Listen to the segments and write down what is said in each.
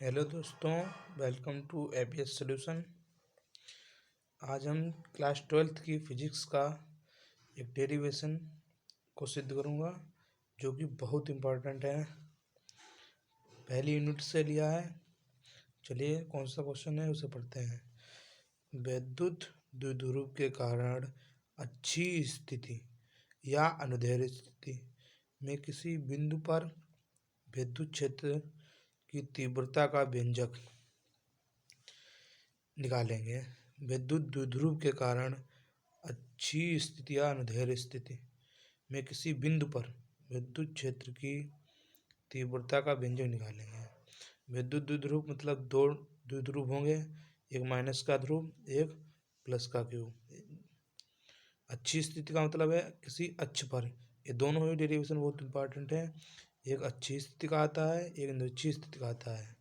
Hello दोस्तों, welcome to APS solution. आज हम क्लास 12th की फिजिक्स का एक डेरिवेशन को सिद्ध करूंगा जो कि बहुत इम्पोर्टेंट है, पहली यूनिट से लिया है। चलिए कौन सा क्वेश्चन है उसे पढ़ते हैं। विद्युत द्विध्रुव के कारण अच्छी स्थिति या अनुदैर्ध्य स्थिति में किसी बिंदु पर विद्युत क्षेत्र की तीव्रता का व्यंजक निकालेंगे। विद्युत द्विध्रुव के कारण अच्छी स्थिति या अनुदैर्ध्य स्थिति में किसी बिंदु पर विद्युत क्षेत्र की तीव्रता का व्यंजक निकालेंगे। विद्युत द्विध्रुव मतलब दो द्विध्रुव होंगे, एक माइनस का ध्रुव, एक प्लस का ध्रुव। अच्छी स्थिति का मतलब है किसी अक्ष पर। ये दोनों ही डेरिवेशन बहुत इंपॉर्टेंट है। एक अच्छी स्थिति का आता है, एक निश्चित स्थिति का आता है।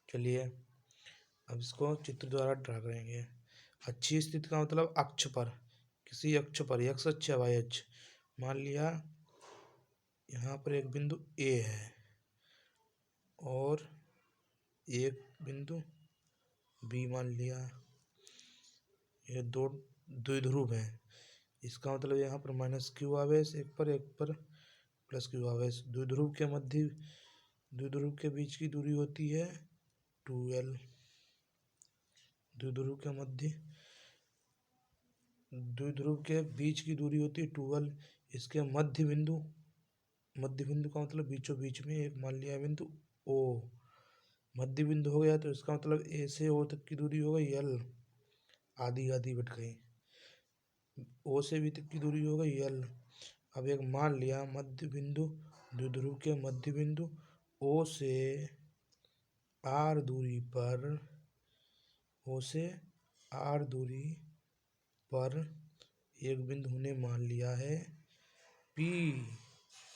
चलिए अब इसको चित्र द्वारा ड्रा करेंगे। अच्छी स्थिति का मतलब अक्ष पर, किसी अक्ष पर, एक्स अक्ष या वाई अक्ष। मान लिया यहाँ पर एक बिंदु ए है और एक बिंदु बी मान लिया। ये दो द्विध्रुव हैं। इसका मतलब यहाँ पर माइनस क्यू आवेश एक पर प्लस क्यू आवेश। द्विध्रुव के बीच की दूरी होती है 2l। द्विध्रुव के बीच की दूरी होती है 2l। इसके मध्य बिंदु का मतलब बीचों बीच में एक मान लिया बिंदु O। मध्य बिंदु हो गया तो इसका मतलब A से O तक की दूरी हो गई l, आधी आधी बट गई। O से B तक की दूरी हो गई l। अब एक मान लिया मध्य बिंदु, द्विध्रुव के मध्य बिंदु O से R दूरी पर एक बिंदु हमने मान लिया है P,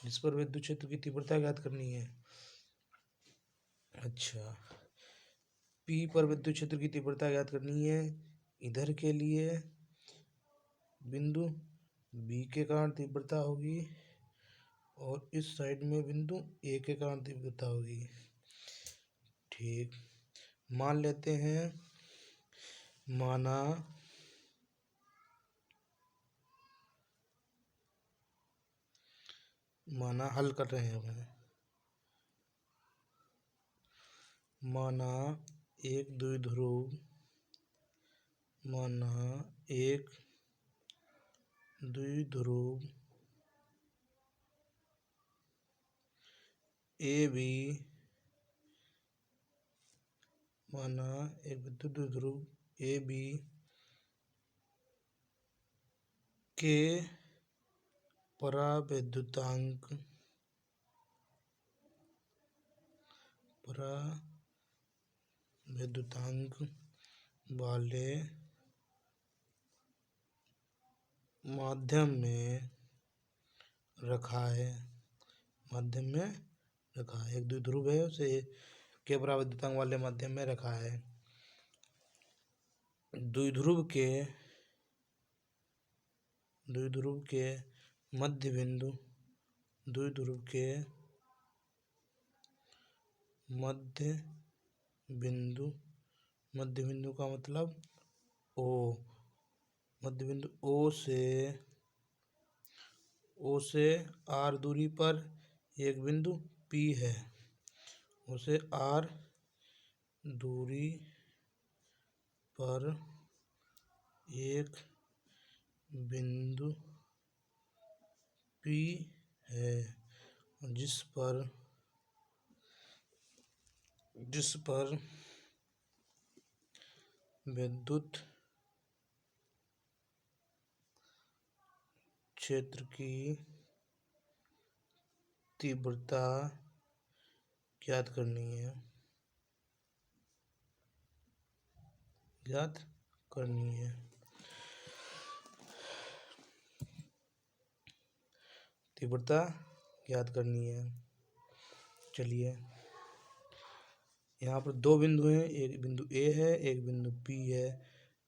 जिस पर विद्युत क्षेत्र की तीव्रता ज्ञात करनी है। अच्छा, P पर विद्युत क्षेत्र की तीव्रता ज्ञात करनी है। इधर के लिए बिंदु B के कारण तीव्रता होगी और इस साइड में बिंदु A के कारण तीव्रता होगी। ठीक, मान लेते हैं, माना हल कर रहे हैं हम। माना एक द्विध्रुव ए बी, माना एक विद्युत द्विध्रुव ए बी के परावैद्युतांक वाले माध्यम में रखा है। एक द्विध्रुव है, उसे के परावैद्युतांक वाले माध्यम में रखा है। द्विध्रुव के मध्य बिंदु का मतलब O। मध्य बिंदु O से R दूरी पर एक बिंदु P है। उसे R दूरी पर एक बिंदु P है जिस पर विद्युत क्षेत्र की तीव्रता ज्ञात करनी है। चलिए यहाँ पर दो बिंदु हैं, एक बिंदु A है, एक बिंदु P है।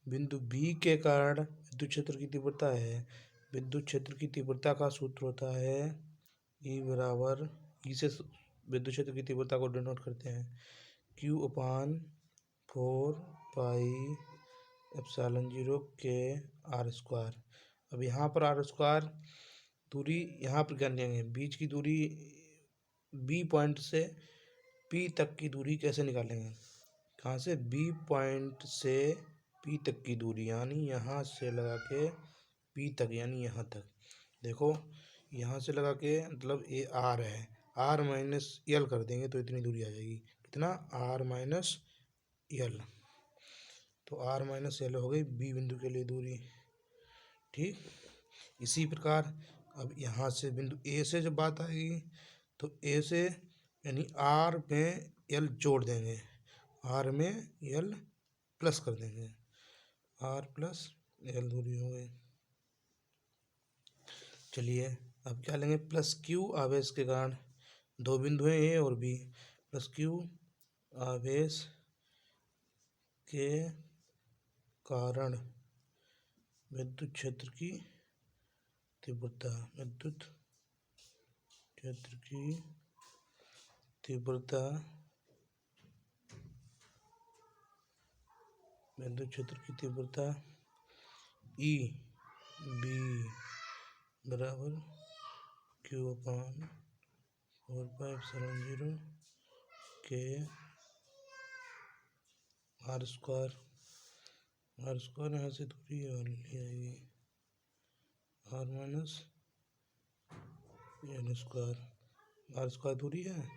बिंदु B के कारण विद्युत क्षेत्र की तीव्रता है। विद्युत क्षेत्र की तीव्रता का सूत्र होता है E से विद्युत क्षेत्र की तीव्रता को डिनोट करते हैं क्यू अपान 4πε0 के आर स्क्वायर। अब यहाँ पर आर स्क्वायर दूरी यहाँ पर क्या लेंगे, बीच की दूरी बी पॉइंट से पी तक की दूरी कैसे निकालेंगे, कहाँ से, बी पॉइंट से पी तक की दूरी, यानी यहाँ से लगा के पी तक, यानी यहाँ तक। देखो यहाँ से लगा के मतलब ये आर है, आर माइनस यल कर देंगे तो इतनी दूरी आ जाएगी, कितना, आर माइनस यल। तो आर माइनस यल हो गई बी बिंदु के लिए दूरी। ठीक, इसी प्रकार अब यहाँ से बिंदु ए से जब बात आएगी तो ए से यानी आर में यल जोड़ देंगे, आर में यल प्लस कर देंगे, आर प्लस यल दूरी हो गई। चलिए अब क्या लेंगे, प्लस क्यू आवेश के कारण, दो बिंदु हैं ए और बी, प्लस क्यू आवेश के कारण विद्युत क्षेत्र की तीव्रता, विद्युत क्षेत्र की तीव्रता, विद्युत क्षेत्र की तीव्रता ई बी बराबर क्यू अपान 4πε0 के आर स्क्वायर, आर स्क्वायर यहाँ से दूरी और ले आएगी R minus L square, R square दूरी है,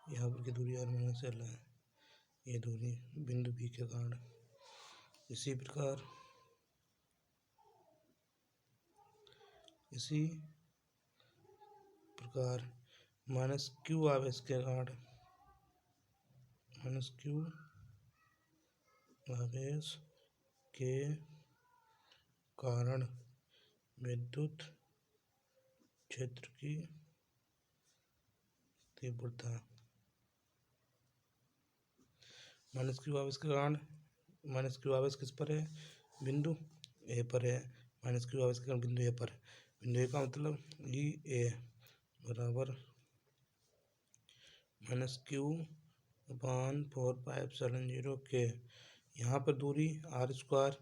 यहाँ पर की दूरी आर माइनस एल है, ये दूरी बिंदु बी के कारण। इसी प्रकार माइनस क्यू आवेश के कारण, माइनस क्यू आवेश के कारण विद्युत क्षेत्र की तीव्रता, माइनस क्यू आवेश के कारण, माइनस क्यू आवेश किस पर है, बिंदु ए पर है, माइनस क्यू आवेश के कारण बिंदु ए पर, बिंदु ए का मतलब ई ए बराबर माइनस क्यू अपान 4πε0 के, यहाँ पर दूरी आर स्क्वायर,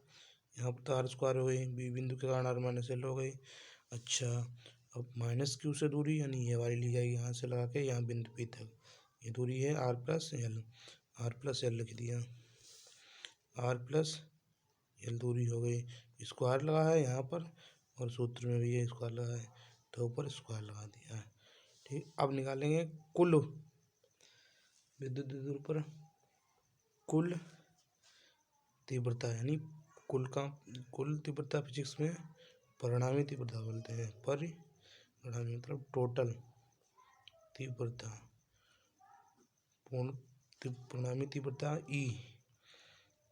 यहाँ पर तो आर स्क्वायर हो गई, बी बिंदु के कारण आर माइनस एल हो गई। अच्छा अब माइनस क्यू से दूरी यानी ये वाली ली जाएगी, यहाँ से लगा के यहाँ बिंदु पी तक, ये दूरी है R plus L, R plus L लिख दिया, आर प्लस एल दूरी हो गई, स्क्वायर लगा है यहाँ पर और सूत्र में भी ये स्क्वायर लगा है तो ऊपर स्क्वायर लगा दिया है। ठीक, अब निकालेंगे कुल विद्युत दूर पर कुल तीव्रता, यानी कुल तीव्रता फिजिक्स में परिणामी तीव्रता बोलते हैं, परिणामी मतलब टोटल तीव्रता, परिणामी तीव्रता ई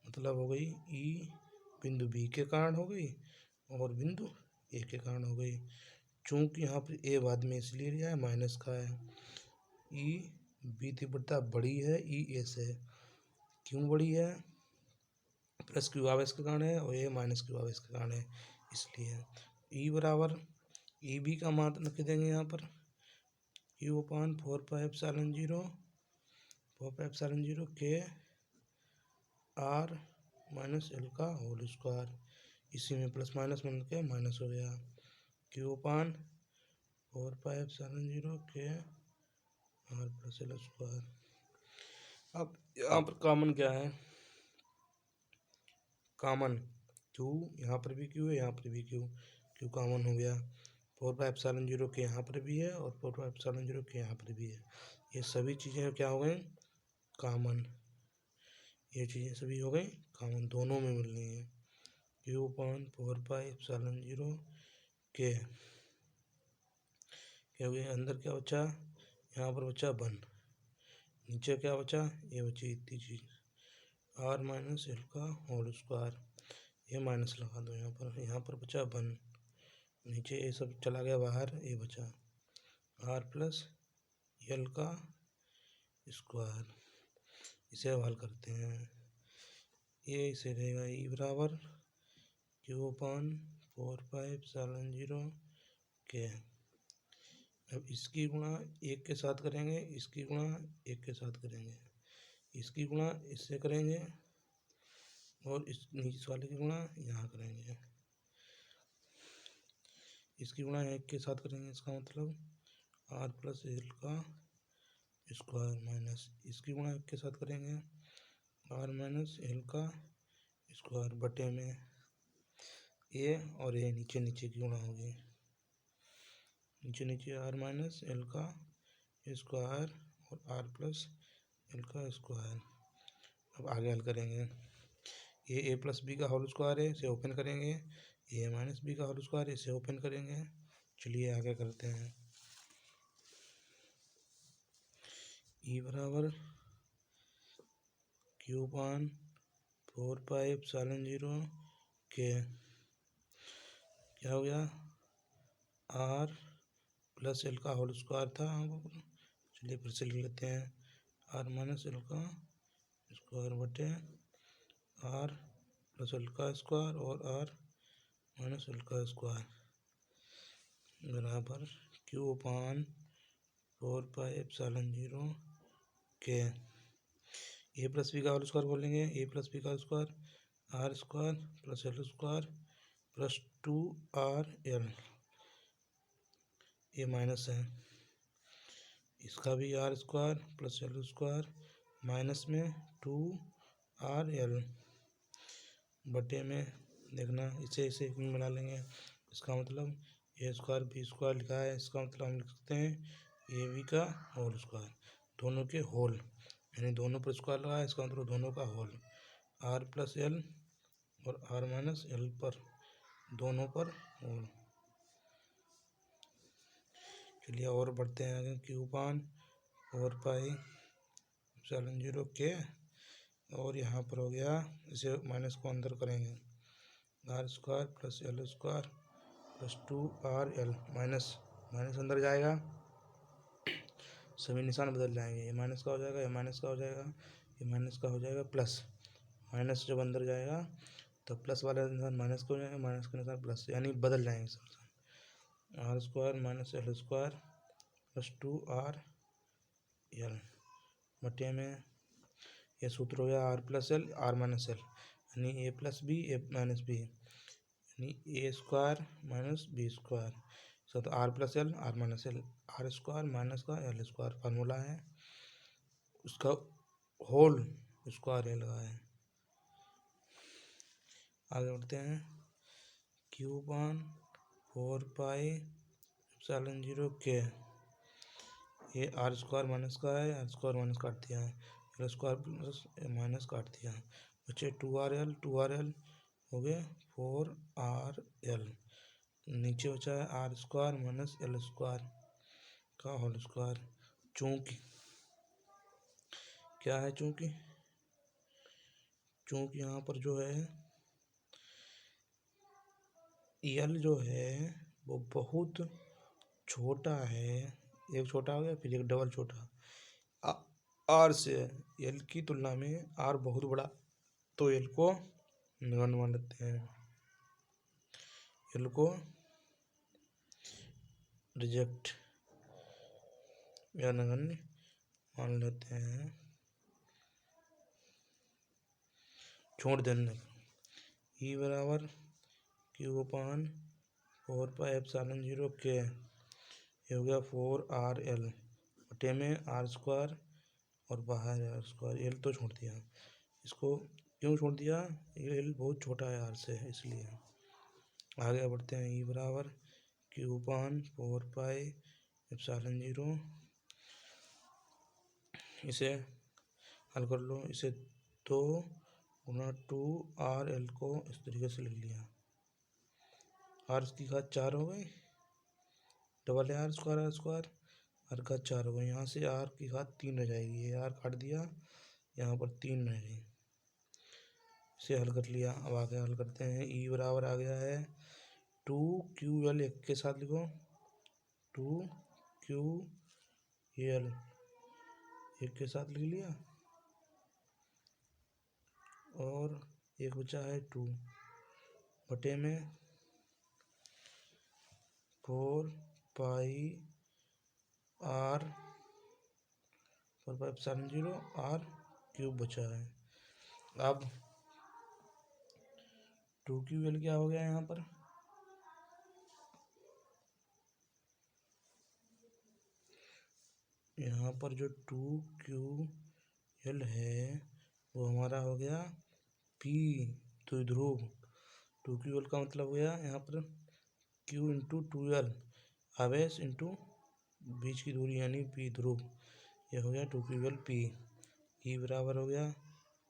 मतलब हो गई ई बिंदु बी के कारण हो गई और बिंदु ए के कारण हो गई। चूंकि यहाँ पर ए बाद में इसलिए लिया है माइनस का है, ई बी तीव्रता बड़ी है ई ए से, क्यों बड़ी है, प्लस क्यू आवेश के कारण है और ए माइनस क्यू आवेश के कारण है, इसलिए ई बराबर ई बी का मान रख देंगे यहाँ पर क्यू अपान 4πε0 के आर माइनस एल का होल स्क्वायर, इसी में प्लस माइनस बन के माइनस हो गया, क्यू अपान 4πε0 के आर प्लस एल स्क्वायर। अब यहाँ पर कॉमन क्या है, कॉमन क्यू, यहाँ पर भी क्यू है यहाँ पर भी क्यू, क्यू कॉमन हो गया, 4πε0 के यहाँ पर भी है और 4πε0 के यहाँ पर भी है, ये सभी चीज़ें क्या हो गई, कॉमन, ये चीज़ें सभी हो गई कॉमन, दोनों में मिल रही हैं। क्यू अपान 4πε0 के क्या हो गया, अंदर क्या बचा, यहाँ पर बचा 1, नीचे क्या बचा, ये बची इतनी चीज़ आर माइनस एल का होल स्क्वायर, ये माइनस लगा दो यहाँ पर बचा 1, नीचे ये सब चला गया बाहर, ये बचा आर प्लस एल का स्क्वायर, इसे हल करते हैं, ये इसे रहेगा ई बराबर क्यू अपान 4πε0 के, अब इसकी गुणा एक के साथ करेंगे, इसकी गुणा एक के साथ करेंगे, इसकी गुणा इससे करेंगे और इस नीचे वाले की गुणा यहाँ करेंगे। इसकी गुणा एक के साथ करेंगे, इसका मतलब आर प्लस एल का स्क्वायर माइनस इसकी गुणा एक के साथ करेंगे आर माइनस एल का स्क्वायर बटे में ए और ए नीचे नीचे की गुणा होगी, नीचे नीचे आर माइनस एल का स्क्वायर और आर प्लस एल का स्क्वायर। अब आगे हल करेंगे, ए प्लस बी का होल स्क्वायर है, इसे ओपन करेंगे, ए माइनस बी का होल स्क्वायर है, इसे ओपन करेंगे। चलिए आगे करते हैं। ई बराबर क्यू पान 4πε0 के क्या हो गया आर प्लस एल का होल स्क्वायर था। चलिए फिर से लिख लेते हैं, आर माइनस एल का स्क्वायर बटे आर प्लस एल का स्क्वायर और आर माइनस एल का स्क्वायर बराबर क्यू पान 4πε0 के ए प्लस बी का होल स्क्वायर बोलेंगे, ए प्लस बी का square R square plus L square plus 2RL, ये माइनस है, इसका भी R square plus L square minus में 2RL बटे में देखना इसे इसे एक में मिला लेंगे। इसका मतलब ए स्क्वायर बी स्क्वायर लिखा है, इसका मतलब हम लिख सकते हैं ए बी का होल स्क्वायर, दोनों के होल, यानी दोनों पर स्क्वायर लगा है, इसका मतलब दोनों का होल, आर प्लस एल और आर माइनस एल पर दोनों पर होल। चलिए और बढ़ते हैं आगे, क्यू पान 4πε0 के और यहाँ पर हो गया, इसे माइनस को अंदर करेंगे, R square plus L square plus 2RL minus minus अंदर जाएगा, सभी निशान बदल जाएंगे, ये माइनस का हो जाएगा, ये माइनस का हो जाएगा, ये माइनस का हो जाएगा प्लस, माइनस जब अंदर जाएगा तो प्लस वाला निशान माइनस का हो जाएगा, माइनस का निशान प्लस, यानी बदल जाएंगे सब। R square minus L square plus 2RL बटे में ये सूत्र हो गया R plus L R minus L, यानी A plus B A minus B, यानी A square minus B square, तो R plus L R minus L, R square minus का एल स्क्वायर फार्मूला है, उसका होल स्क्वायर ए लगा है। आगे बढ़ते हैं, क्यू पान 4πε0 के ये आर स्क्वायर माइनस का है, आर स्क्वायर माइनस काट दिया है, एल स्क्वायर प्लस माइनस काट दिया, बचे 2RL हो गए 4RL, नीचे बचा है R square minus L square का होल स्क्वायर। चूँकि क्या है, चूँकि यहाँ पर जो है एल जो है वो बहुत छोटा है, एक छोटा हो गया फिर एक डबल छोटा, आर से एल की तुलना में आर बहुत बड़ा, तो एल को नगण्य मान लेते हैं, एल को रिजेक्ट या नगण्य मान लेते हैं, छोड़ देने। ई बराबर क्यू पान 4πε0 के ये हो गया 4RL बटे में आर स्क्वायर और बाहर आर स्क्वायर, एल तो छोड़ दिया, इसको क्यों छोड़ दिया, ये एल बहुत छोटा है आर से इसलिए। आगे बढ़ते हैं, ई बराबर क्यू पान 4πε0, इसे हल कर लो, इसे 2 गुना 2RL को इस तरीके से लिख लिया, आर की घात 4 हो गई, डबल है आर स्क्वायर आर घात 4 हो गई, यहाँ से आर की घात 3 रह जाएगी, ये आर काट दिया, यहाँ पर 3 रह गई, इसे हल कर लिया। अब आगे हल करते हैं, ई बराबर आ गया है 2QL, एक के साथ लिखो 2QL एक के साथ लिख लिया, और एक बचा है 2 बटे में 4πε0 R क्यूब बचा है। अब 2QL क्या हो गया यहाँ पर, यहाँ पर जो 2QL है वो हमारा हो गया P द्विध्रुव। 2QL का मतलब हो गया यहाँ पर Q इंटू 2L, आवेश इंटू बीच की दूरी यानी P ध्रुव। ये हो गया 2QL P। E बराबर हो गया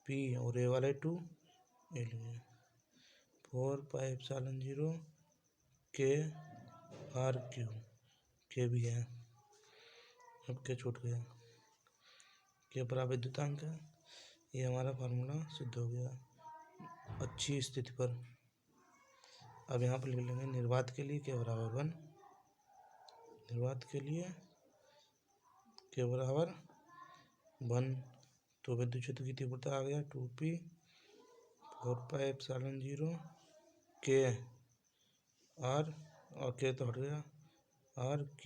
P और A वाले 2L हो गया 4πε0 K R Q। K भी है, अब K छूट गया, K बराबर विद्युतांक है। ये हमारा फार्मूला सिद्ध हो गया अच्छी स्थिति पर। अब यहाँ पर लिख लेंगे निर्वात के लिए K बराबर 1, निर्वात के लिए K बराबर 1। तो विद्युत क्षेत्र की तीव्रता आ गया 2P 4πε0 K R, और K तो हट गया, R Q।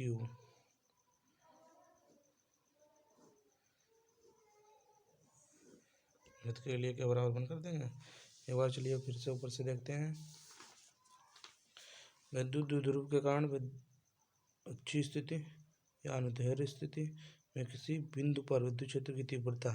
के लिए K बराबर 1 कर देंगे। एक बार चलिए फिर से ऊपर से देखते हैं। विद्युत द्विध्रुव के कारण अच्छी स्थिति या अनुदैर्ध्य स्थिति में किसी बिंदु पर विद्युत क्षेत्र की तीव्रता